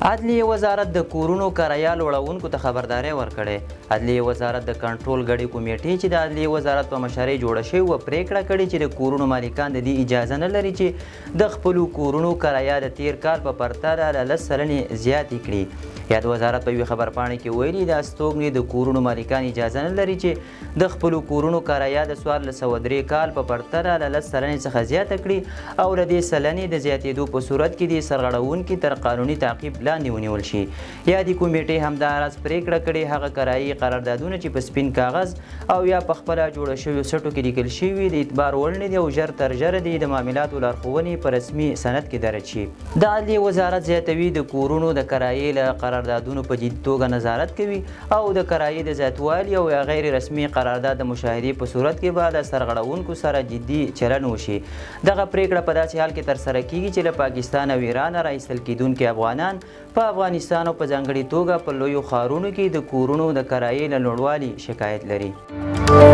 عدلیې وزارت د کورونو کرایه لوړوونکو ته خبرداری ورکړې. عدلیې وزارت د کنټرول غړي کمیټې چې د عدلیې وزارت په مشرۍ جوړه شوې وه پریکړه کړې چې د کورونو مالکان د دې اجازه نه لري چې د خپلو کورونو کرایه د تیر کال په پرتله له 10 سلنې زیاتې کړي. یا د وزارت په یوې خبرپاڼې کې ویلي د استوګنې د کورونو مالکان اجازه نه لري چې د خپلو کورونو کرایه د 1403 کال په پرتله له 10 سلنې څخه زیاته کړي او له دې سلنې د زیاتېدو په صورت کې د سرغړونکي تر قانوني تعقیب لاندې ونیول شي. یادې کمیټې همداراز پریکړه کړې هغه کرایي قراردادونه چې په سپین کاغذ او یا په خپله جوړه شویو سټو کې لیکل شوي د اعتبار وړ نه دي او ژر تر ژره د معاملاتو لارښوونې په رسمي سند کې درج شي. د عدلیې وزارت زیاتوي د کورونو د کرایې له قراردادونو په جدي توګه نظارت کوي او د کرایې د زیاتوالي او یا غیر رسمي قرارداد د مشاهدې په صورت کې به د سرغړونکو سره جدي چلن وشي. دغه پریکړه په داسې حال کې ترسره کیږي چې له پاکستان او ایران راایستل کیدونکي افغانان په افغانستان او په ځانګړي توګه په لویو ښارونو کې د کورونو د کرایې له لوړوالي شکایت لري.